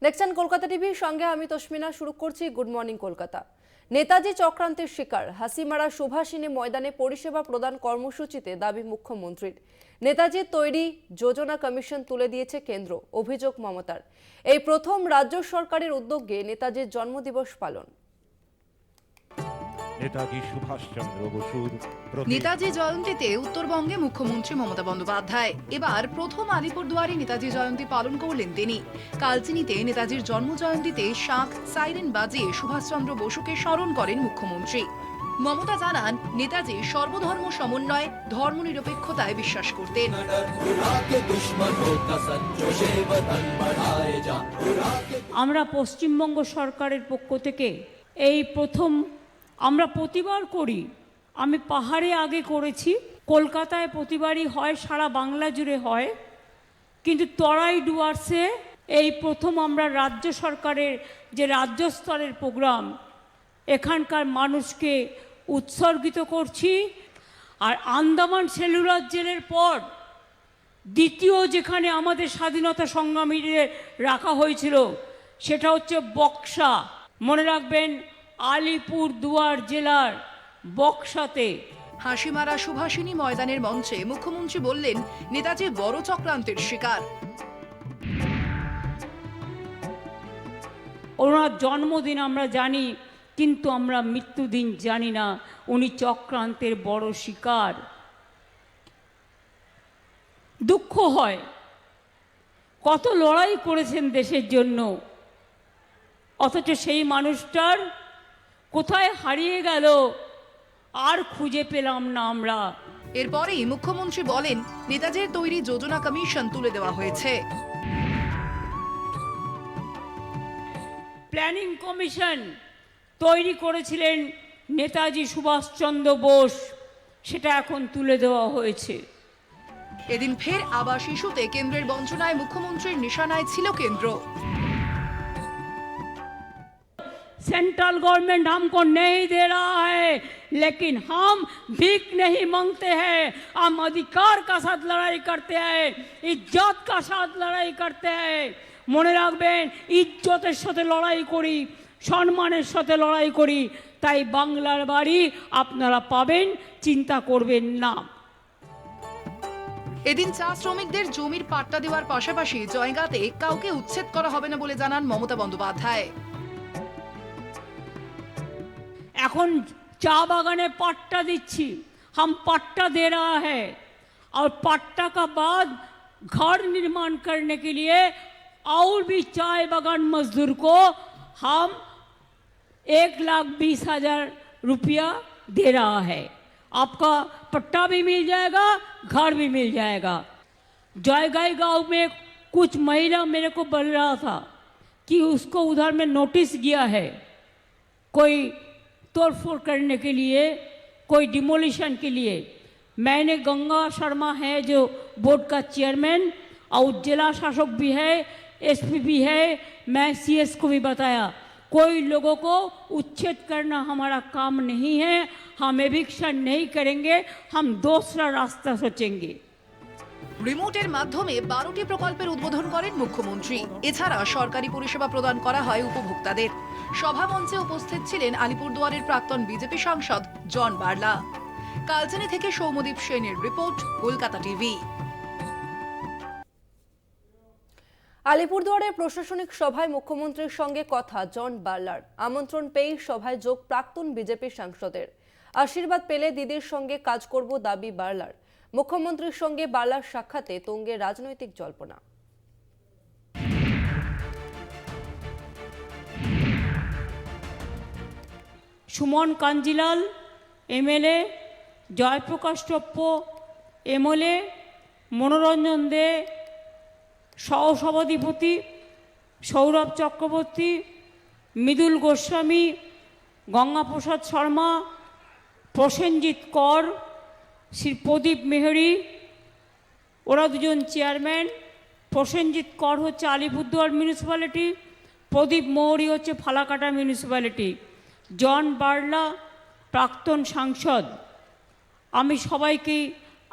দেখছেন কলকাতা টিভির সঙ্গে আমি তসমিনা। শুরু করছি গুড মর্নিং কলকাতা। নেতাজি চক্রান্তের শিকার হাসিমারা সুভাষিনী ময়দানে পরিষেবা প্রদান কর্মসূচিতে দাবি মুখ্যমন্ত্রীর। নেতাজির তৈরি যোজনা কমিশন তুলে দিয়েছে কেন্দ্র, অভিযোগ মমতার। এই প্রথম রাজ্য সরকারের উদ্যোগে নেতাজির জন্মদিবস পালন। নেতাজি সুভাষচন্দ্র বসুর নেতাজি জয়ন্তীতে উত্তরবঙ্গে মুখ্যমন্ত্রী মমতা বন্দ্যোপাধ্যায় এবার প্রথম আলিপুরদুয়ারে নেতাজি জয়ন্তী পালন করলেন তিনি। কালচিনিতে নেতাজির জন্ম জয়ন্তীতে শাঁখ সাইরেন বাজিয়ে সুভাষচন্দ্র বসুকে স্মরণ করেন মুখ্যমন্ত্রী। মমতা জানান, নেতাজি সর্বধর্ম সমন্বয়, ধর্মনিরপেক্ষতায় বিশ্বাস করতেন। আমরা পশ্চিমবঙ্গ সরকারের পক্ষ থেকে এই প্রথম আমরা প্রতিবার করি। আমি পাহাড়ে আগে করেছি, কলকাতায় প্রতিবারই হয়, সারা বাংলা জুড়ে হয়, কিন্তু তরাই ডুয়ার্সে এই প্রথম আমরা রাজ্য সরকারের যে রাজ্য স্তরের প্রোগ্রাম এখানকার মানুষকে উৎসর্গিত করছি। আর আন্দামান সেলুলার জেলের পর দ্বিতীয় যেখানে আমাদের স্বাধীনতা সংগ্রামীদের রাখা হয়েছিল সেটা হচ্ছে বক্সা। মনে রাখবেন, আলিপুরদুয়ার জেলার বক্সাতে। হাসিমারা সুভাষিনী ময়দানের মঞ্চে মুখ্যমন্ত্রী বললেন, নেতাজি বড় চক্রান্তের শিকার। ওনার জন্মদিন আমরা জানি, কিন্তু আমরা মৃত্যুদিন জানি না। উনি চক্রান্তের বড় শিকার। দুঃখ হয়, কত লড়াই করেছেন দেশের জন্য, অথচ সেই মানুষটার কোথায় হারিয়ে গেল আর খুঁজে পেলাম না আমরা। এরপরেই মুখ্যমন্ত্রী বলেন, নেতাজির তৈরি যোজনা কমিশন তুলে দেওয়া হয়েছে। প্ল্যানিং কমিশন তৈরি করেছিলেন নেতাজি সুভাষচন্দ্র বোস, সেটা এখন তুলে দেওয়া হয়েছে। এদিন ফের আবার শিশুতে কেন্দ্রের বঞ্চনায় মুখ্যমন্ত্রীর নিশানায় ছিল কেন্দ্র। सेंट्रल गवर्नमेंट हमको नहीं दे रहा है, लेकिन हम भीख नहीं मांगते हैं, हम अधिकार का साथ लड़ाई करते हैं, इज्जत का साथ लड़ाई करते हैं। মনে রাখবেন, ইজ্জতের সাথে লড়াই করি, সম্মানের সাথে লড়াই করি, তাই বাংলার বাড়ি আপনারা পাবেন, চিন্তা করবেন না। এদিন চা শ্রমিকদের জমির পাট্টা দেওয়ার পাশাপাশি জয়গাতে কাউকে উচ্ছেদ করা হবে না বলে জানান মমতা বন্দ্যোপাধ্যায়। এখন চা বাগানে पट्टा দিচ্ছি, हम पट्टा दे रहा है, और पट्टा का बाद घर निर्माण करने के लिए और भी चाय बागान मजदूर को हम 1,20,000 रुपया दे रहा है। आपका पट्टा भी मिल जाएगा, घर भी मिल जाएगा। जयगाई गांव में कुछ महिला मेरे को बोल रहा था कि उसको उधर में नोटिस गया है, कोई तोड़फोड़ करने के लिए, कोई डिमोलिशन के लिए। मैंने गंगा शर्मा है जो बोर्ड का चेयरमैन और जिला शासक भी है, एसपी भी है, मैं सीएस को भी बताया, कोई लोगों को उच्छेद करना हमारा काम नहीं है, हम एविक्शन नहीं करेंगे, हम दूसरा रास्ता सोचेंगे। রিমোটের মাধ্যমে 12টি প্রকল্পের উদ্বোধন করেন মুখ্যমন্ত্রী। এছাড়া সরকারি পরিষেবা প্রদান করা হয় উপভোক্তাদের। সভা মঞ্চে উপস্থিত ছিলেন আলিপুরদুয়ারের প্রাক্তন বিজেপি সাংসদ জন বার্লা। কালচিনি থেকে সৌম্যদীপ সেনের রিপোর্ট, কলকাতা টিভি। আলিপুরদুয়ারের প্রশাসনিক সভায় মুখ্যমন্ত্রীর সঙ্গে কথা জন বার্লার। আমন্ত্রণ পেয়ে সভায় যোগ প্রাক্তন বিজেপি সাংসদের। আশীর্বাদ পেলে দিদির সঙ্গে কাজ করব দাবি বার্লার। মুখ্যমন্ত্রীর সঙ্গে বার্লার সাক্ষাতে তুঙ্গে রাজনৈতিক জল্পনা। সুমন কাঞ্জিলাল এমএলএ, জয়প্রকাশ টপ্প এমএলএ, মনোরঞ্জন দে সহসভাধিপতি, সৌরভ চক্রবর্তী, মৃদুল গোস্বামী, গঙ্গাপ্রসাদ শর্মা, প্রসেনজিৎ কর, শ্রী প্রদীপ মেহরি, ওরা দুজন চেয়ারম্যান। প্রসেনজিৎ কর হচ্ছে আলিপুরদুয়ার মিউনিসিপ্যালিটি, প্রদীপ মৌরি হচ্ছে ফালাকাটা মিউনিসিপ্যালিটি। জন বার্লা প্রাক্তন সাংসদ। আমি সবাইকে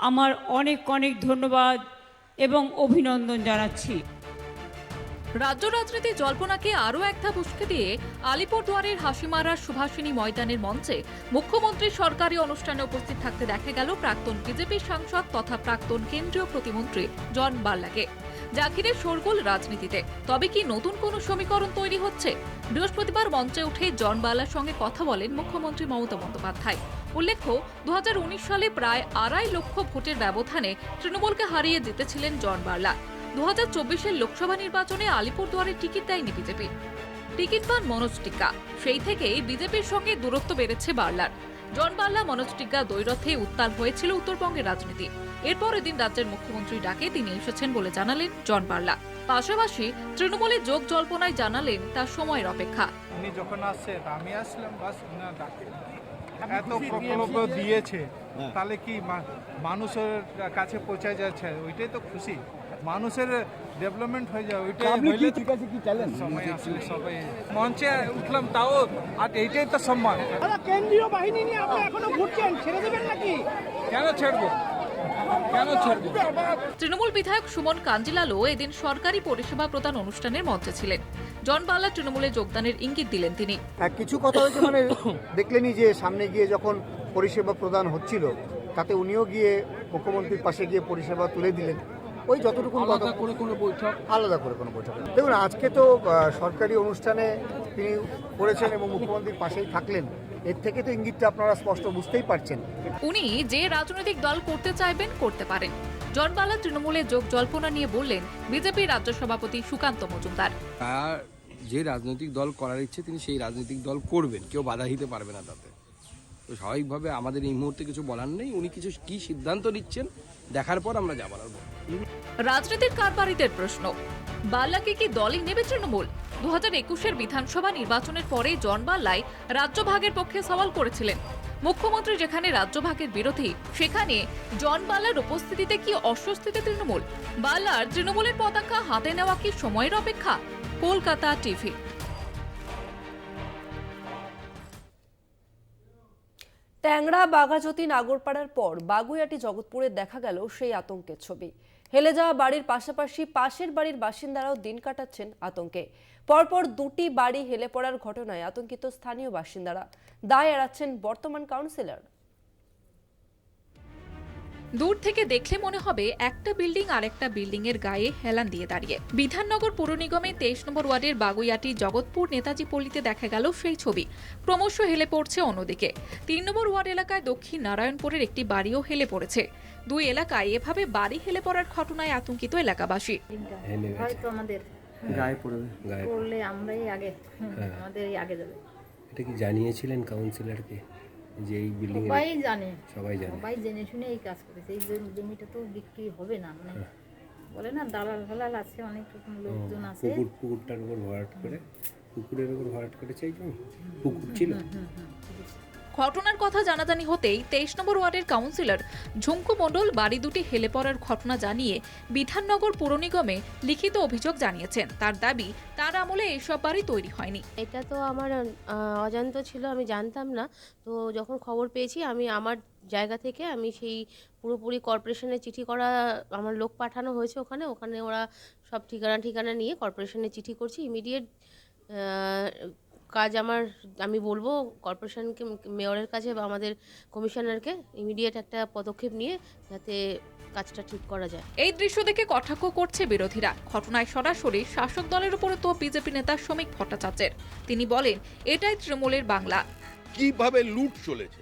আমার অনেক অনেক ধন্যবাদ এবং অভিনন্দন জানাচ্ছি। রাজ্য রাজনীতি জল্পনাকে আরও এক ধাপ উস্কে দিয়ে আলিপুরদুয়ারের হাসিমারার সুভাষিনী ময়দানের মঞ্চে মুখ্যমন্ত্রীর সরকারি অনুষ্ঠানে উপস্থিত থাকতে দেখা গেল প্রাক্তন বিজেপি সাংসদ তথা প্রাক্তন কেন্দ্রীয় প্রতিমন্ত্রী জন বার্লাকে। যা ঘিরে শোরগোল রাজনীতিতে। তবে কি নতুন কোনো সমীকরণ তৈরি হচ্ছে? বৃহস্পতিবার মঞ্চে উঠে জন বার্লার সঙ্গে কথা বলেন মুখ্যমন্ত্রী মমতা বন্দ্যোপাধ্যায়। উল্লেখ্য, 2019 সালে প্রায় 2.5 লক্ষ ভোটের ব্যবধানে তৃণমূলকে হারিয়ে জিতেছিলেন জন বার্লা। 2024-এর লোকসভা নির্বাচনে আলিপুরদুয়ারের টিকিট দেয়নি বিজেপি। টিকিট পান মনোজ টিগ্গা। সেই থেকেই বিজেপির সঙ্গে দূরত্ব বেড়েছে বার্লার। জন বার্লা মনোজ টিগ্গা দ্বৈরথে উত্তাল হয়েছিল উত্তরবঙ্গের রাজনীতি। এরপর এদিন রাজ্যের মুখ্যমন্ত্রীর ডাকে তিনি এসেছেন বলে জানালেন জন বার্লা। পাশাপাশি তৃণমূলের যোগ জল্পনায় জানালেন তার সময়ের অপেক্ষা। উনি যখন আসছে আমি আসলাম, বাস না ডাকে এত প্রকল্প দিয়েছে, তাহলে কি মানুষের কাছে পৌঁছে যাচ্ছে, ওইটাই তো খুশি। মানুষের ডেভেলপমেন্ট হয়ে যায়, ওইটাই হইলে ঠিক আছে। কি চাইলেন সময় আসলে সবাই মঞ্চে উঠলাম, তাও আর এইটাই তো সম্মান। কেন্দ্রীয় বাহিনী নিয়ে আপনি এখনো ঘুরছেন, ছেড়ে দেবেন নাকি? কেন ছাড়বো, কেন ছাড়বো? তৃণমূল বিধায়ক সুমন কাঞ্জিলালও এদিন সরকারি পরিষেবা প্রদান অনুষ্ঠানের মঞ্চে ছিলেন। জন বার্লা তৃণমূলে যোগদানের ইঙ্গিত দিলেন তিনি। কিছু কথা হয়েছে, মানে দেখলেনি যে সামনে গিয়ে যখন পরিষেবা প্রদান হচ্ছিল, তাতে উনিও গিয়ে মুখ্যমন্ত্রীর পাশে গিয়ে পরিষেবা তুলে দিলেন। ওই যতটুকু আলাদা করে কোনো বৈঠক। দেখুন, আজকে তো সরকারি অনুষ্ঠানে তিনি করেছেন এবং মুখ্যমন্ত্রীর পাশেই থাকলেন। এর থেকে তো ইঙ্গিতটা আপনারা স্পষ্ট বুঝতেই পারছেন। উনি যে রাজনৈতিক দল করতে চাইবেন করতে পারেন। জন বার্লা তৃণমূলে যোগ জল্পনা নিয়ে বললেন বিজেপি রাজ্য সভাপতি সুকান্ত মজুমদার। তার যে রাজনৈতিক দল করার ইচ্ছে তিনি সেই রাজনৈতিক দল করবেন, কেউ বাধা দিতে পারবে না তাতে। তো স্বাভাবিকভাবে আমাদের এই মুহূর্তে কিছু বলার নেই। উনি কি সিদ্ধান্ত নিচ্ছেন দেখার পর আমরা যা বলার বলব। রাজনীতির কারবারিদের প্রশ্ন, বার্লাকে কি দলই নেবে তৃণমূল? 2021-এর বিধানসভা নির্বাচনের পরে জন বার্লাই রাজ্য ভাগের পক্ষে সওয়াল করেছিলেন। মুখ্যমন্ত্রী যেখানে রাজ্য ভাগের বিরোধী, সেখানে জন বার্লার উপস্থিতিতে কি অস্বস্তিতে তৃণমূল? বার্লার তৃণমূলের পতাকা হাতে নেওয়া কি সময়ের অপেক্ষা? কলকাতা টিভি। ট্যাংরা, বাঘাযতীন, নাগরপাড়ার পর বাগুইআটি জগৎপুরে দেখা গেল সেই আতঙ্কের ছবি। হেলে যাওয়া বাড়ির পাশাপাশি পাশের বাড়ির বাসিন্দারাও দিন কাটাচ্ছেন আতঙ্কে। পরপর 2টি বাড়ি হেলে পড়ার ঘটনায় আতঙ্কিত স্থানীয় বাসিন্দারা। দায় এড়াচ্ছেন বর্তমান কাউন্সিলর। দূর থেকে দেখলে মনে হবে একটা বিল্ডিং আরেকটা বিল্ডিং এর গায়ে হেলান দিয়ে দাঁড়িয়ে। বিধাননগর পুর নিগমে 23 নম্বর ওয়ার্ডের বাগুইআটি জগৎপুর নেতাজি পল্লীতে দেখা গেল সেই ছবি। ক্রমশ হেলে পড়ছে অন্যদিকে 3 নম্বর ওয়ার্ড এলাকায় দক্ষিণ নারায়ণপুরের একটি বাড়িও হেলে পড়েছে। দুই এলাকায় এভাবে বাড়ি হেলে পড়ার ঘটনায় আতঙ্কিত এলাকাবাসী। হয়তো আমাদের গায়ে পড়বে, পড়লে আমরাই আগে, আমাদের আগে যাবে। এটা কি জানিয়েছিলেন কাউন্সিলরকে যে এই বিল্ডিং সবাই জানে, সবাই জেনে শুনে এই কাজ করেছে। এই জমিটা তো বিক্রি হবে না, মানে বলে না দালাল ফালাল আছে, অনেক রকম লোকজন আছে। পুকুরটার উপর ভরাট করে, পুকুরের উপর ভরাট করেছে। এই জমি পুকুর ছিল। ঘটনার কথা জানাজানি হতেই 23 নম্বর ওয়ার্ডের কাউন্সিলর ঝুমকু মণ্ডল বাড়ি দুটি হেলে পড়ার ঘটনা জানিয়ে বিধাননগর পুর নিগমে লিখিত অভিযোগ জানিয়েছেন। তার দাবি, তার আমলে এসব বাড়ি তৈরি হয়নি। এটা তো আমার অজান্ত ছিল, আমি জানতাম না। তো যখন খবর পেয়েছি, আমি আমার জায়গা থেকে আমি সেই পুরোপুরি কর্পোরেশনে চিঠি করা, আমার লোক পাঠানো হয়েছে ওখানে ওরা সব ঠিকানা নিয়ে কর্পোরেশনে চিঠি করছি। ইমিডিয়েট কাজ আমি বলবো কর্পোরেশনকে, মেয়রের কাছে বা আমাদের কমিশনারকে ইমিডিয়েট একটা পদক্ষেপ নিয়ে যাতে কাজটা ঠিক করা যায়। এই দৃশ্য দেখে কটাক্ষ করছে বিরোধীরা। ঘটনায় সরাসরি শাসক দলের উপরে তো বিজেপি নেতা শ্রমিক ভট্টাচার্যের। তিনি বলেন, এটাই তৃণমূলের বাংলা। কিভাবে লুট চলেছে,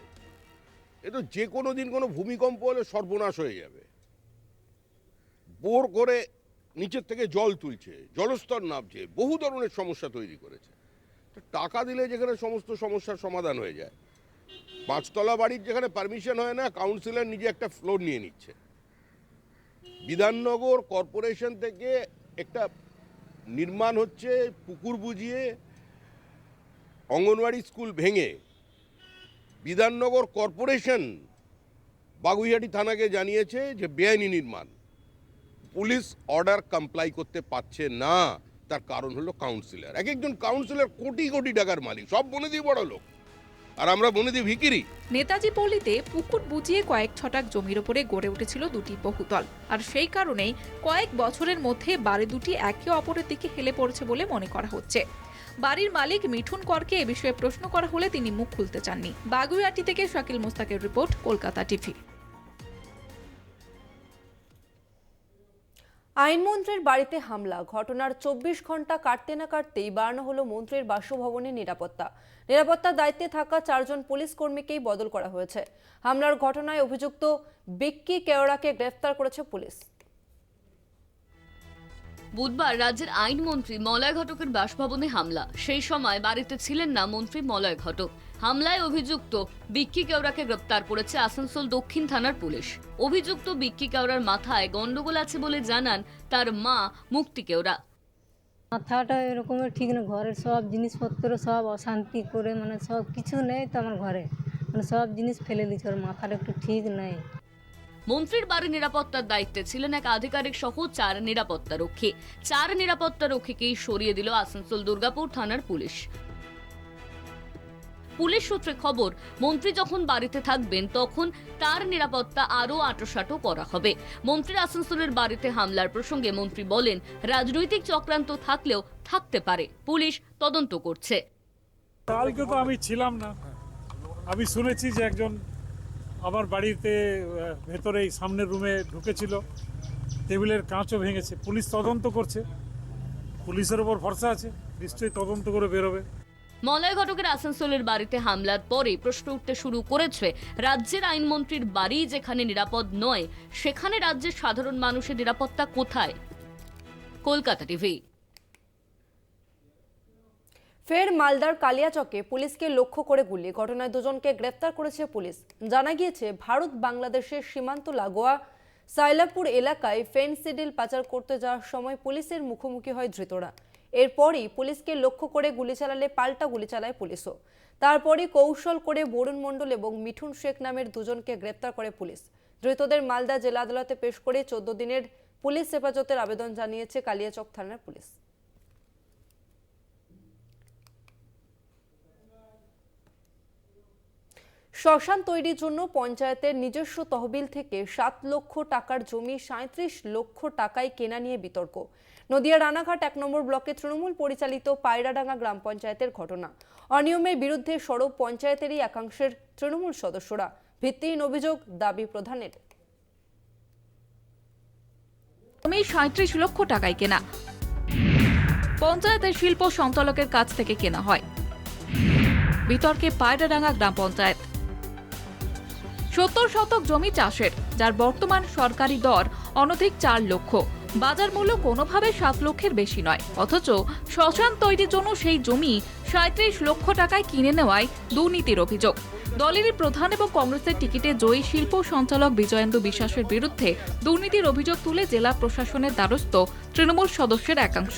এ তো যে কোনো দিন কোনো ভূমিকম্প হলে সর্বনাশ হয়ে যাবে। বোর করে নিচের থেকে জল তুলছে, জলস্তর নামছে, বহু ধরনের সমস্যা তৈরি করেছে। টাকা দিলে যেখানে সমস্ত সমস্যার সমাধান হয়ে যায়, 5তলা বাড়ির যেখানে পারমিশন হয় না, কাউন্সিলর নিজে একটা ফ্লোর নিয়ে নিচ্ছে। বিধাননগর কর্পোরেশন থেকে একটা নির্মাণ হচ্ছে, পুকুর বুঝিয়ে অঙ্গনওয়াড়ি স্কুল ভেঙে বিধাননগর কর্পোরেশন বাগুইআটি থানাকে জানিয়েছে যে বেআইনি নির্মাণ। পুলিশ অর্ডার কমপ্লাই করতে পারছে না, তার কারণ হলো কাউন্সিলর। এক একজন কাউন্সিলর কোটি কোটি টাকার মালিক, সব বনে দিয়ে বড় লোক। আর আমরা বনেদি ভিকিরি। নেতাজি পল্লীতে পুকুর বুঝিয়ে কয়েক ছটাক জমির ওপরে গড়ে উঠেছিল দুটি বহুতল, আর সেই কারণেই কয়েক বছরের মধ্যে বাড়ি দুটি একে অপরের দিকে হেলে পড়েছে বলে মনে করা হচ্ছে। বাড়ির মালিক মিঠুন করকে এ বিষয়ে প্রশ্ন করা হলে তিনি মুখ খুলতে চাননি। বাগুইআটি থেকে শাকিল মোস্তাকের রিপোর্ট, কলকাতা টিভি। আইনমন্ত্রীর বাড়িতে হামলা, ঘটনার 24 ঘন্টা কাটতে না কাটতেই বাড়ানো হলো মন্ত্রীর বাসভবনের নিরাপত্তা। নিরাপত্তার দায়িত্বে থাকা 4 জন পুলিশ কর্মীকেই বদল করা হয়েছে। হামলার ঘটনায় অভিযুক্ত বিক্কি কেওড়াকে গ্রেফতার করেছে পুলিশ। বুধবার রাজ্যের আইনমন্ত্রী মলয় ঘটকের বাসভবনে হামলা। সেই সময় বাড়িতে ছিলেন না মন্ত্রী মলয় ঘটক। হামলায় অভিযুক্ত বিক্কি কেওড়াকে গ্রেফতার করেছে আসানসোল দক্ষিণ থানার পুলিশ। অভিযুক্ত বিক্কি কেওড়ার মাথায় গন্ডগোল আছে বলে জানান তার মা মুক্তি কেওড়া। মাথাটা এরকমের ঠিক না, ঘরের সব জিনিসপত্র সব অশান্তি করে, মানে সব কিছু নেই তো আমার ঘরে, মানে সব জিনিস ফেলে দিচ্ছে, ওর মাথাটা একটু ঠিক নেই। মন্ত্রীর বাড়ির নিরাপত্তার দায়িত্বে ছিলেন এক আধিকারিক সহ 4 নিরাপত্তা রক্ষী। 4 নিরাপত্তা রক্ষীকেই সরিয়ে দিল আসানসোল দুর্গাপুর থানার পুলিশ। পুলিশ সূত্রে খবর, মন্ত্রী যখন বাড়িতে থাকবেন তখন তার নিরাপত্তা আরও আঁটোসাঁটো করা হবে। মন্ত্রীর আসানসোলের বাড়িতে হামলার প্রসঙ্গে মন্ত্রী বলেন, রাজনৈতিক চক্রান্ত থাকলেও থাকতে পারে, পুলিশ তদন্ত করছে। কালকে তো আমি ছিলাম না, আমি শুনেছি যে একজন আমার বাড়িতে ভেতরে সামনের রুমে ঢুকেছিল, টেবিলের কাঁচও ভেঙেছে। পুলিশ তদন্ত করছে, পুলিশের ওপর ভরসা আছে, নিশ্চয়ই তদন্ত করে বেরোবে। মলয় ঘটকের আসানসোলের বাড়িতে হামলার পরে প্রশ্ন উঠতে শুরু করেছে, রাজ্যের আইনমন্ত্রীর বাড়ি যেখানে নিরাপদ নয়, সেখানে রাজ্যের সাধারণ মানুষের নিরাপত্তা কোথায়? কলকাতা টিভি। ফের মালদার কালিয়াচকে পুলিশকে লক্ষ্য করে গুলি, ঘটনায় 2 জনকে গ্রেফতার করেছে পুলিশ। জানা গিয়েছে, ভারত বাংলাদেশের সীমান্ত লাগোয়া সাইলাপুর এলাকায় ফেনসিডিল পাচার করতে যাওয়ার সময় পুলিশের মুখোমুখি হয় ধৃতরা। এরপরই পুলিশকে লক্ষ্য করে গুলি চালালে পাল্টা গুলি চালায় পুলিশও। তারপরই কৌশল করে বরুণ মণ্ডল এবং মিঠুন শেখ নামের 2 জনকে গ্রেফতার করে পুলিশ। ধৃতদের মালদা জেলা আদালতে পেশ করে 14 দিনের পুলিশ হেফাজতের আবেদন জানিয়েছে কালিয়াচক থানার পুলিশ। শ্মশান তৈরির জন্য পঞ্চায়েতের নিজস্ব তহবিল থেকে 7 লক্ষ টাকার জমি 37 লক্ষ টাকায় কেনা নিয়ে বিতর্ক। নদিয়া রানাঘাট 1 নম্বর ব্লকে তৃণমূল পরিচালিত পায়রাডাঙ্গা গ্রাম পঞ্চায়েতের ঘটনা। অনিয়মের বিরুদ্ধে সরব পঞ্চায়েতেরই একাংশের তৃণমূল সদস্যরা। ভিত্তিহীন অভিযোগ, দাবি প্রধানের। জমি 37 লক্ষ টাকায় কেনা, পঞ্চায়েতের শিল্প সঞ্চালকের কাছ থেকে কেনা হয়। বিতর্কে পায়রাডাঙ্গা গ্রাম পঞ্চায়েত। 70 শতক জমি চাষের, যার বর্তমান সরকারি দর অনধিক 4 লক্ষ। বাজার মূল্য কোনোভাবে 7 লক্ষের বেশি নয়, অথচ শ্মশান তৈরির জন্য সেই জমি 37 লক্ষ টাকায় কিনে নেওয়ায় দুর্নীতির অভিযোগ। দলেরই প্রধান এবং কংগ্রেসের টিকিটে জয়ী শিল্প সঞ্চালক বিজয়েন্দু বিশ্বাসের বিরুদ্ধে দুর্নীতির অভিযোগ তুলে জেলা প্রশাসনের দ্বারস্থ তৃণমূল সদস্যের একাংশ।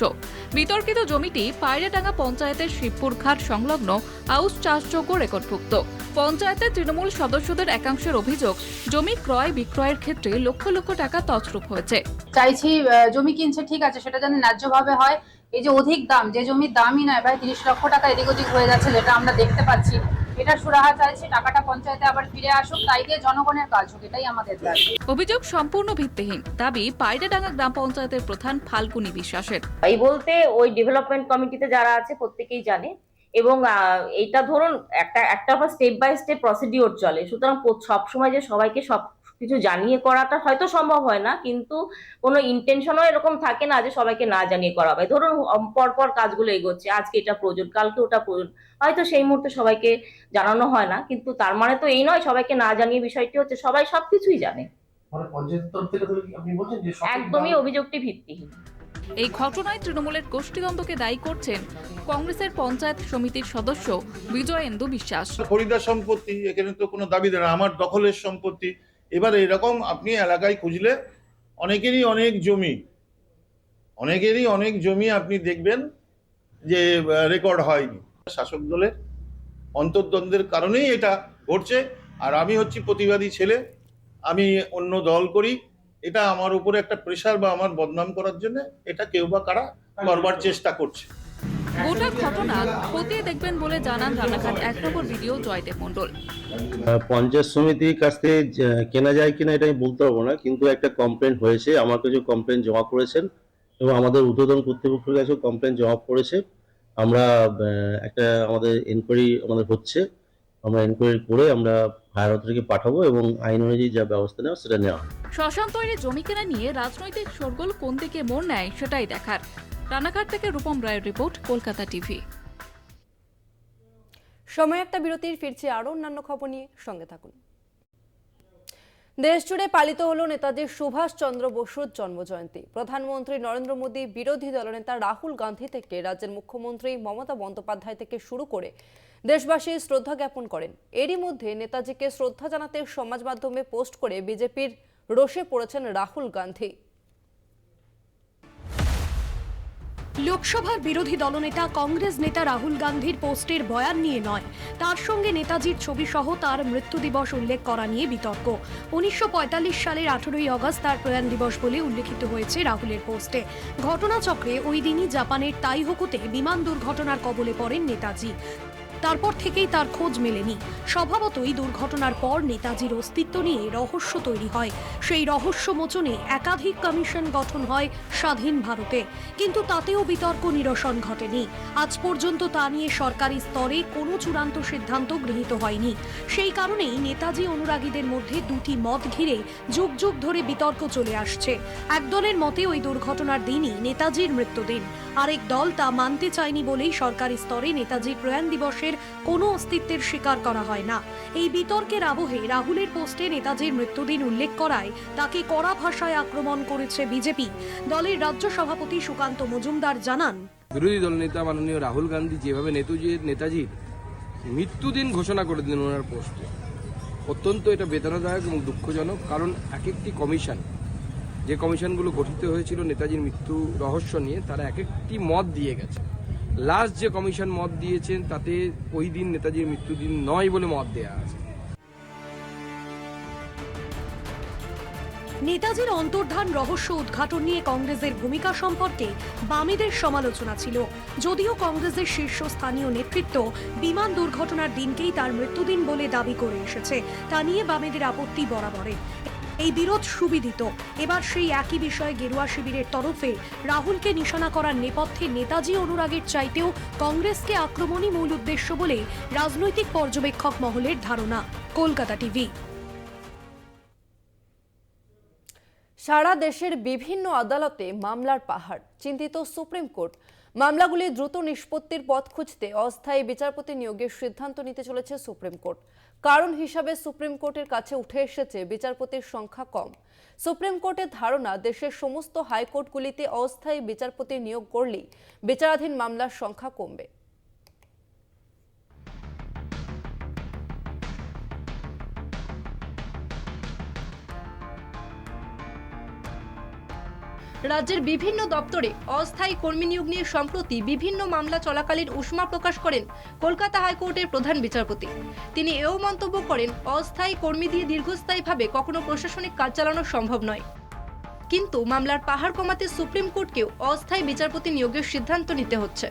বিতর্কিত জমিটি পায়রাডাঙ্গা পঞ্চায়েতের শিবপুর ঘাট সংলগ্ন আউশ চাষযোগ্য রেকর্ডভুক্ত। পঞ্চায়েতের তৃণমূল সদস্যদের একাংশের অভিযোগ, জমি ক্রয় বিক্রয়ের ক্ষেত্রে লক্ষ লক্ষ টাকা তছরূপ হয়েছে। চাইছি জমি কিনছে, ঠিক আছে, সেটা যেন ন্যায্যভাবে হয়। এই যে অধিক দাম, যে জমির দামই নয়, প্রায় 30 লক্ষ টাকা এদিক ওদিক হয়ে যাচ্ছে, যেটা আমরা দেখতে পাচ্ছি, এটা সুরাহা চাইছি। টাকাটা পঞ্চায়েতে আবার ফিরে আসুক, তাই দিয়ে জনগণের কাজ হোক, এটাই আমাদের দাবি। অভিযোগ সম্পূর্ণ ভিত্তিহীন, দাবি পায়রাডাঙ্গা গ্রাম পঞ্চায়েতের প্রধান ফাল্গুনী বিশ্বাসের। এই বলতে ওই ডেভেলপমেন্ট কমিটিতে যারা আছে প্রত্যেকেই জানে, এবং এইটা ধরুন একটা স্টেপ বাই স্টেপ প্রসিডিওর চলে। সুতরাং সবসময় যে সবাইকে সব কিছু জানিয়ে করাটা হয়তো সম্ভব হয় না, কিন্তু কোনো ইন্টেনশনও এরকম থাকে না যে সবাইকে না জানিয়ে করা হয়। ধরুন পরপর কাজগুলো এগোচ্ছে, আজকে এটা প্রয়োজন, কালকে ওটা প্রয়োজন, হয়তো সেই মুহূর্তে সবাইকে জানানো হয় না, কিন্তু তার মানে তো এই নয় সবাইকে না জানিয়ে বিষয়টি হচ্ছে। সবাই সবকিছুই জানে। একদমই অভিযোগটি ভিত্তিহীন। এই ঘটনায় তৃণমূলের গোষ্ঠীদ্বন্দ্বকে দায়ী করছেন কংগ্রেসের পঞ্চায়েত সমিতির সদস্য বিজয়েন্দু বিশ্বাস। খরিদার সম্পত্তি, এখানে তো কোনো দাবি দেয় না, আমার দখলের সম্পত্তি। এবার এরকম আপনি এলাকায় খুঁজলে অনেকেরই অনেক জমি আপনি দেখবেন যে রেকর্ড হয়নি। শাসক দলের অন্তর্দ্বন্দ্বের কারণেই এটা ঘটছে। আর আমি হচ্ছি প্রতিবাদী ছেলে, আমি অন্য দল করি, এটা আমার উপরে একটা প্রেশার বা আমার বদনাম করার জন্য এটা কেউ বা কারা করবার চেষ্টা করছে। গোটা ঘটনা খতিয়ে দেখবেন বলে জানান রানাঘাট ১ নম্বর ভিডিও জয়দেব মণ্ডল। পঞ্চায়েত সমিতির কাছ থেকে কেনা যায় কিনা এটা আমি বলতে পারবো না, কিন্তু একটা কমপ্লেন হয়েছে, আমার কাছে কমপ্লেন জমা করেছেন এবং আমাদের ঊর্ধ্বতন কর্তৃপক্ষের কাছেও কমপ্লেন জমা পড়েছে। আমরা একটা আমাদের এনকোয়ারি আমাদের হচ্ছে, আমরা এনকোয়ারি করে আমরা হায়ার অথরিটিকে পাঠাবো এবং আইন অনুযায়ী যা ব্যবস্থা নেওয়া সেটা নেওয়া হবে। শ্মশান তৈরি জমি কেনা নিয়ে রাজনৈতিক শোরগোল কোন দিকে মোড় নেয় সেটাই দেখার। রানাঘাট থেকে রূপম রায়ের রিপোর্ট, কলকাতা টিভি। সময় একটা বিরতির, ফিরছে আরও অন্যান্য খবর নিয়ে, সঙ্গে থাকুন। দেশ জুড়ে পালিত হলো নেতাজি সুভাষচন্দ্র বসুর জন্মজয়ন্তী। প্রধানমন্ত্রী নরেন্দ্র মোদী, বিরোধী দলনেতা রাহুল গান্ধী থেকে রাজ্যের মুখ্যমন্ত্রী মমতা বন্দ্যোপাধ্যায় থেকে শুরু করে দেশবাসী শ্রদ্ধা জ্ঞাপন করেন। এরই মধ্যে নেতাজিকে শ্রদ্ধা জানাতে সমাজ মাধ্যমে পোস্ট করে বিজেপির রোষে পড়েছেন রাহুল গান্ধী। লোকসভার বিরোধী দলনেতা কংগ্রেস নেতা রাহুল গান্ধীর পোস্টের বয়ান নিয়ে নয়, তার সঙ্গে নেতাজির ছবি সহ তার মৃত্যু দিবস উল্লেখ করা নিয়ে বিতর্ক। 1945 সালের 18ই আগস্ট তার প্রয়াণ দিবস বলে উল্লেখিত হয়েছে রাহুলের পোস্টে। ঘটনাচক্রে ওই দিনই জাপানের তাইহোকুতে বিমান দুর্ঘটনার কবলে পড়েন নেতাজি। তারপর থেকেই তার খোঁজ মেলেনি। স্বভাবতই দুর্ঘটনার পর নেতাজির অস্তিত্ব নিয়ে রহস্য তৈরি হয়। সেই রহস্য মোচনে একাধিক কমিশন গঠন হয় স্বাধীন ভারতে, কিন্তু তাতেও বিতর্ক নিরসন ঘটেনি। আজ পর্যন্ত তা নিয়ে সরকারি স্তরে কোনো চূড়ান্ত সিদ্ধান্ত গৃহীত হয়নি। সেই কারণেই নেতাজি অনুরাগীদের মধ্যে দুটি মত ঘিরে যুগ যুগ ধরে বিতর্ক চলে আসছে। একদলের মতে ওই দুর্ঘটনার দিনই নেতাজির মৃত্যুদিন, আরেক দল তা মানতে চায়নি বলেই সরকারি স্তরে নেতাজির প্রয়াণ দিবসের কোনো অস্তিত্বের স্বীকার করা হয় না। এই বিতর্কের আবহে রাহুলের পোস্টে নেতাজির মৃত্যুদিন উল্লেখ করায় তাকে কড়া ভাষায় আক্রমণ করেছে বিজেপি। দলের রাজ্য সভাপতি সুকান্ত মজুমদার জানান, বিরোধী দলনেতা মাননীয় রাহুল গান্ধী যেভাবে নেতাজির মৃত্যুদিন ঘোষণা করে দিলেন ওনার পোস্টে, অত্যন্ত এটা বেদনাদায়ক এবং দুঃখজনক। কারণ এক একটি কমিশন, যে কমিশনগুলো গঠিত হয়েছিল নেতাজির মৃত্যু রহস্য নিয়ে, তারা এক একটি মত দিয়ে গেছে। লাস্ট যে কমিশন মত দিয়েছেন তাতে ওই দিন নেতাজির মৃত্যুদিন নয় বলে মত দেয়া আছে। নেতাজির অন্তর্ধান রহস্য উদ্ঘাটন নিয়ে কংগ্রেসের ভূমিকা সম্পর্কে বামেদের সমালোচনা ছিল। যদিও কংগ্রেসের শীর্ষস্থানীয় নেতৃত্ব বিমান দুর্ঘটনার দিনকেই তার মৃত্যুদিন বলে দাবি করে এসেছে, তা নিয়ে বামেদের আপত্তি বরাবরে। এই বিরোধ সুবিদিত। এবার সেই একই বিষয়ে গেরুয়া শিবিরের তরফে রাহুলকে নিশানা করার নেপথ্যে নেতাজি অনুরাগের চাইতেও কংগ্রেসকে আক্রমণই মূল উদ্দেশ্য বলে রাজনৈতিক পর্যবেক্ষক মহলের ধারণা। কলকাতা টিভি। সারা দেশের বিভিন্ন আদালতে মামলার পাহাড়, চিন্তিত সুপ্রিম কোর্ট। মামলাগুলি দ্রুত নিষ্পত্তির পথ খুঁজতে অস্থায়ী বিচারপতি নিয়োগের সিদ্ধান্ত নিতে চলেছে সুপ্রিম কোর্ট। কারণ হিসাবে সুপ্রিম কোর্টের কাছে উঠে এসেছে বিচারপতির সংখ্যা কম। সুপ্রিম কোর্টের ধারণা, দেশের সমস্ত হাইকোর্টগুলিতে অস্থায়ী বিচারপতি নিয়োগ করলেই বিচারাধীন মামলার সংখ্যা কমবে। রাজ্যের বিভিন্ন দপ্তরে অস্থায়ী কর্মী নিয়োগ নিয়ে সম্প্রতি বিভিন্ন মামলা চলাকালীন উষ্মা প্রকাশ করেন কলকাতা হাইকোর্টের প্রধান বিচারপতি। তিনি এও মন্তব্য করেন, অস্থায়ী কর্মী দিয়ে দীর্ঘস্থায়ীভাবে কখনো প্রশাসনিক কাজ চালানো সম্ভব নয়। কিন্তু মামলার পাহাড় কমাতে সুপ্রিম কোর্টকেও অস্থায়ী বিচারপতি নিয়োগের সিদ্ধান্ত নিতে হচ্ছে।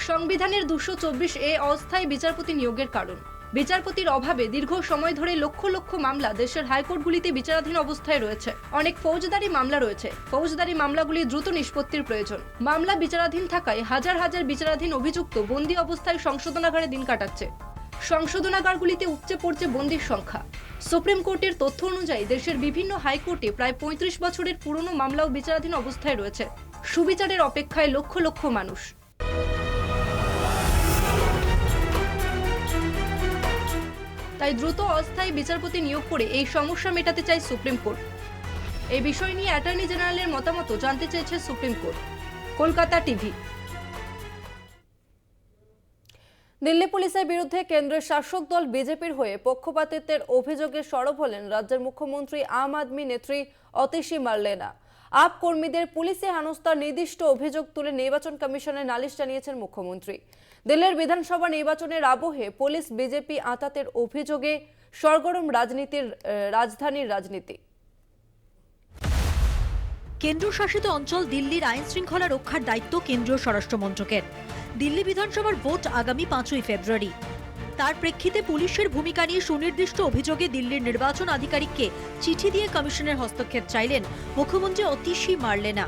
সংবিধানের 224A অস্থায়ী বিচারপতি নিয়োগের কারণ, বিচারপতির অভাবে দীর্ঘ সময় ধরে লক্ষ লক্ষ মামলা দেশের হাইকোর্টগুলিতে বিচারাধীন অবস্থায় রয়েছে। অনেক ফৌজদারি মামলা রয়েছে। ফৌজদারি মামলাগুলি দ্রুত নিষ্পত্তির প্রয়োজন। মামলা বিচারাধীন থাকায় হাজার হাজার বিচারাধীন অভিযুক্ত বন্দী অবস্থায় সংশোধনাগারে দিন কাটাচ্ছে। সংশোধনাগারগুলিতে উপচে পড়ছে বন্দীর সংখ্যা। সুপ্রিম কোর্টের তথ্য অনুযায়ী দেশের বিভিন্ন হাইকোর্টে প্রায় 35 বছরের পুরনো মামলাও বিচারাধীন অবস্থায় রয়েছে। সুবিচারের অপেক্ষায় লক্ষ লক্ষ মানুষ। তাই দ্রুত অস্থায়ী বিচারপতি নিয়োগ করে এই সমস্যা মেটাতে চায় সুপ্রিম কোর্ট। এই বিষয় নিয়ে অ্যাটর্নি জেনারেলের মতামত জানতে চেয়েছে supreme court. Kolkata TV. Delhi পুলিশের বিরুদ্ধে কেন্দ্রের শাসক দল বিজেপির হয়ে পক্ষপাতিত্বের অভিযোগে সরব হলেন রাজ্যের মুখ্যমন্ত্রী আম আদমি নেত্রী অতিশী মার্লেনা। আপ কর্মীদের পুলিশে হেনস্থার নির্দিষ্ট অভিযোগ তুলে নির্বাচন কমিশনে নালিশ জানিয়েছেন মুখ্যমন্ত্রী। দিল্লির বিধানসভা নির্বাচনের আবহে পুলিশ বিজেপি আঁতাতের অভিযোগে সরগরম রাজধানীর রাজনীতি। কেন্দ্রশাসিত অঞ্চল দিল্লির আইন শৃঙ্খলা রক্ষার দায়িত্ব কেন্দ্রীয় স্বরাষ্ট্র মন্ত্রকের। দিল্লি বিধানসভার ভোট আগামী 5ই ফেব্রুয়ারি। তার প্রেক্ষিতে পুলিশের ভূমিকা নিয়ে সুনির্দিষ্ট অভিযোগে দিল্লির নির্বাচন আধিকারিককে চিঠি দিয়ে কমিশনের হস্তক্ষেপ চাইলেন মুখ্যমন্ত্রী অতিশী মার্লেনা।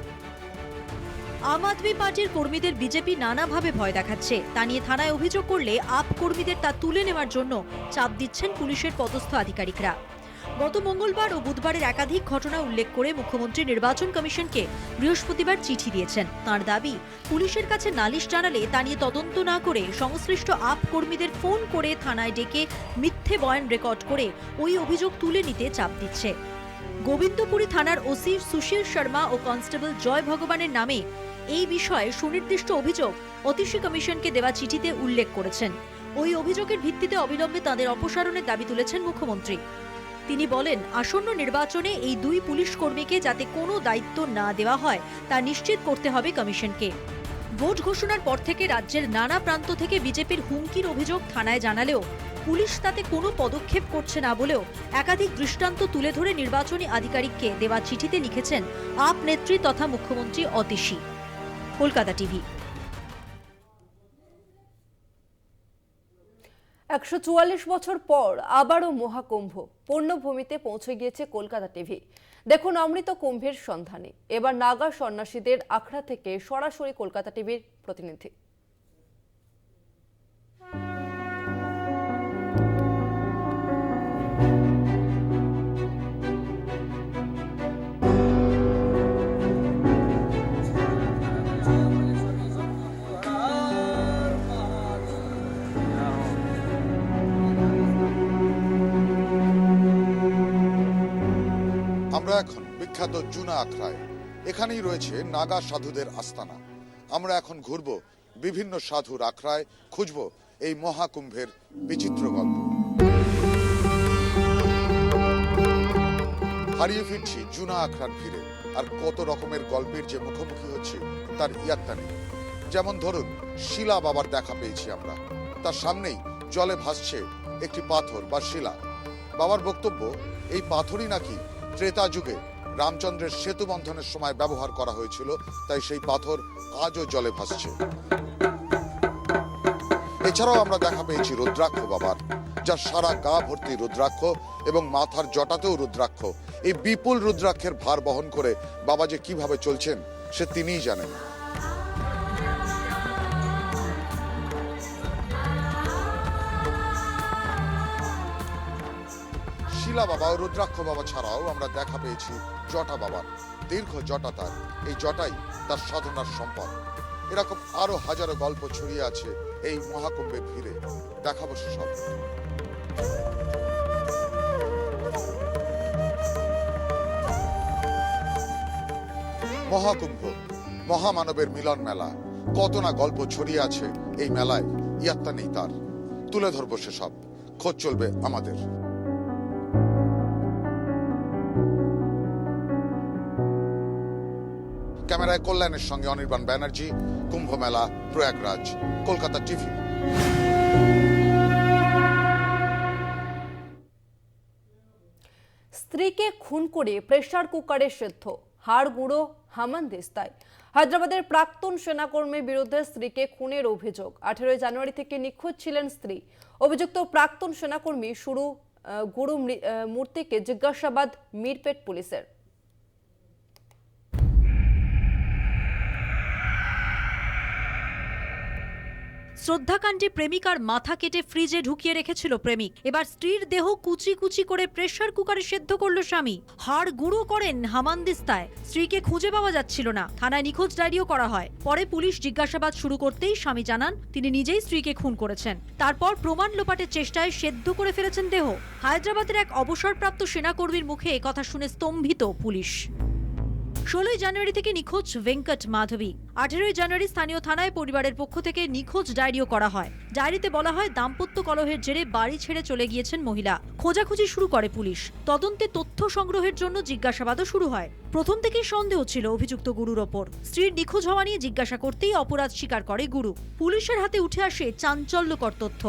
আম আদমি পার্টির কর্মীদের বিজেপি নানাভাবে ভয় দেখাচ্ছে, তা নিয়ে থানায় অভিযোগ করলে আপ কর্মীদের তা তুলে নেওয়ার জন্য চাপ দিচ্ছেন পুলিশের পদস্থ আধিকারিকরা। গত মঙ্গলবার ও বুধবারের একাধিক ঘটনা উল্লেখ করে মুখ্যমন্ত্রী নির্বাচন কমিশনকে বৃহস্পতিবার চিঠি দিয়েছেন। তাঁর দাবি, পুলিশের কাছে নালিশ জানালে তা নিয়ে তদন্ত না করে সংশ্লিষ্ট আপ কর্মীদের ফোন করে থানায় ডেকে মিথ্যে বয়ান রেকর্ড করে ওই অভিযোগ তুলে নিতে চাপ দিচ্ছে। গোবিন্দপুরী থানার ওসি সুশীল শর্মা ও কনস্টেবল জয় ভগবানের নামে এই বিষয়ে সুনির্দিষ্ট অভিযোগ অতিশী কমিশনকে দেওয়া চিঠিতে উল্লেখ করেছেন। ওই অভিযোগের ভিত্তিতে অবিলম্বে তাদের অপসারণের দাবি তুলেছেন মুখ্যমন্ত্রী। তিনি বলেন, আসন্ন নির্বাচনে এই দুই পুলিশ কর্মীকে যাতে কোনো দায়িত্ব না দেওয়া হয় তা নিশ্চিত করতে হবে কমিশনকে। ভোট ঘোষণার পর থেকে রাজ্যের নানা প্রান্ত থেকে বিজেপির হুমকির অভিযোগ থানায় জানালেও পুলিশ তাতে কোনো পদক্ষেপ করছে না বলেও একাধিক দৃষ্টান্ত তুলে ধরে নির্বাচনী আধিকারিককে দেওয়া চিঠিতে লিখেছেন আপ নেত্রী তথা মুখ্যমন্ত্রী অতিশী। কলকাতা টিভি। 144 বছর পর আবারও মহাকুম্ভ পূর্ণভূমিতে পৌঁছে গিয়েছে কলকাতা টিভি। দেখুন অমৃত কুম্ভের সন্ধানে। এবার নাগা সন্ন্যাসীদের আখড়া থেকে সরাসরি কলকাতা টিভির প্রতিনিধি। আমরা এখন বিখ্যাত জুনা আখড়ায়। এখানেই রয়েছে নাগা সাধুদের আস্তানা। আমরা এখন ঘুরব বিভিন্ন সাধুর আখড়ায়, খুঁজব এই মহাকুম্ভের বিচিত্র গল্প। হারিয়ে ফিরছি জুনা আখড়ার ভিড়ে, আর কত রকমের গল্পের যে মুখোমুখি হচ্ছে তার ইয়াত্তা নেই। যেমন ধরুন, শিলা বাবার দেখা পেয়েছি আমরা। তার সামনেই জলে ভাসছে একটি পাথর বা শিলা। বাবার বক্তব্য, এই পাথরই নাকি ত্রেতা যুগে রামচন্দ্রের সেতু বন্ধনের সময় ব্যবহার করা হয়েছিল, তাই সেই পাথর আজও জলে ভাসছে। এছাড়াও আমরা দেখা পেয়েছি রুদ্রাক্ষ বাবার, যার সারা গা ভর্তি রুদ্রাক্ষ এবং মাথার জটাতেও রুদ্রাক্ষ। এই বিপুল রুদ্রাক্ষের ভার বহন করে বাবা যে কিভাবে চলছেন সে তিনিই জানেন। শিলা বাবা ও রুদ্রাক্ষ বাবা ছাড়াও আমরা দেখা পেয়েছি জটা বাবার। দীর্ঘ জটা তার, এই জটাই তার সাধনার সম্পদ। এরকম আরো হাজারো গল্প ছড়িয়ে আছে এই মহাকুম্ভের ভিড়ে। দেখাবো সব। মহাকুম্ভ, মহামানবের মিলন মেলা। কত না গল্প ছড়িয়ে আছে এই মেলায়, ইয়াত্তা নেই তার। তুলে ধরবো সেসব, খোঁজ চলবে আমাদের। ক্যামেরায় কল্যাণের সঙ্গে অনির্বাণ ব্যানার্জি, কুম্ভ মেলা, প্রয়াগরাজ, কলকাতা টিভি। স্ত্রীকে খুন করে প্রেসার কুকারে সেদ্ধ, হাড় গুঁড়ো হামানদিস্তায়। হায়দ্রাবাদের প্রাক্তন সেনাকর্মীর বিরুদ্ধে স্ত্রীকে খুনের অভিযোগ। 18 জানুয়ারি থেকে নিখোঁজ ছিলেন স্ত্রী। অভিযুক্ত প্রাক্তন সেনাকর্মী গুরু মূর্তিকে জিজ্ঞাসাবাদ মিরপেট পুলিশের। শ্রদ্ধাকাণ্ডে প্রেমিকার মাথা কেটে ফ্রিজে ঢুকিয়ে রেখেছিল প্রেমিক। এবার স্ত্রীর দেহ কুচি কুচি করে প্রেসার কুকারে সেদ্ধ করল স্বামী। হাড় গুঁড়ো করেন হামানদিস্তায়। স্ত্রীকে খুঁজে পাওয়া যাচ্ছিল না, থানায় নিখোঁজ ডায়েরিও করা হয়। পরে পুলিশ জিজ্ঞাসাবাদ শুরু করতেই স্বামী জানান তিনি নিজেই স্ত্রীকে খুন করেছেন। তারপর প্রমাণ লোপাটের চেষ্টায় সেদ্ধ করে ফেলেছেন দেহ। হায়দ্রাবাদের এক অবসরপ্রাপ্ত সেনাকর্মীর মুখে একথা শুনে স্তম্ভিত পুলিশ। 16 জানুয়ারি থেকে নিখোঁজ ভেঙ্কট মাধবী। 18 জানুয়ারি স্থানীয় থানায় পরিবারের পক্ষ থেকে নিখোঁজ ডায়েরিও করা হয়। ডায়েরিতে বলা হয়, দাম্পত্য কলহের জেরে বাড়ি ছেড়ে চলে গিয়েছেন মহিলা। খোঁজাখুঁজি শুরু করে পুলিশ। তদন্তে তথ্য সংগ্রহের জন্য জিজ্ঞাসাবাদও শুরু হয়। প্রথম থেকেই সন্দেহ ছিল অভিযুক্ত গুরুর ওপর। স্ত্রীর নিখোঁজ হওয়া নিয়ে জিজ্ঞাসা করতেই অপরাধ স্বীকার করে গুরু। পুলিশের হাতে উঠে আসে চাঞ্চল্যকর তথ্য।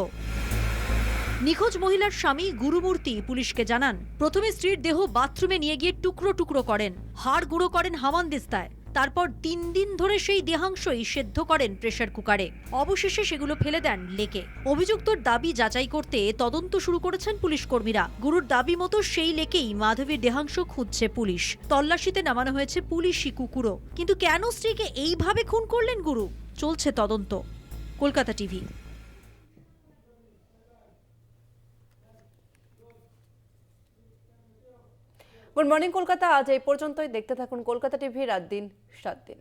নিখোঁজ মহিলার স্বামী গুরুমূর্তি পুলিশকে জানান, প্রথমে স্ত্রীর দেহ বাথরুমে নিয়ে গিয়ে টুকরো টুকরো করেন, হাড় গুঁড়ো করেন হামানদিস্তায়, তারপর 3 দিন ধরে সেই দেহাংশই সেদ্ধ করেন প্রেসার কুকারে, অবশেষে সেগুলো ফেলে দেন লেকে। অভিযুক্তর দাবি যাচাই করতে তদন্ত শুরু করেছেন পুলিশ কর্মীরা। গুরুর দাবি মতো সেই লেকেই মাধবীর দেহাংশ খুঁজছে পুলিশ। তল্লাশিতে নামানো হয়েছে পুলিশি কুকুরও। কিন্তু কেন স্ত্রীকে এইভাবে খুন করলেন গুরু, চলছে তদন্ত। Kolkata TV. Good morning Kolkata আজ এই পর্যন্তই। দেখতে থাকুন কলকাতা টিভি, রাত দিন 7 দিন।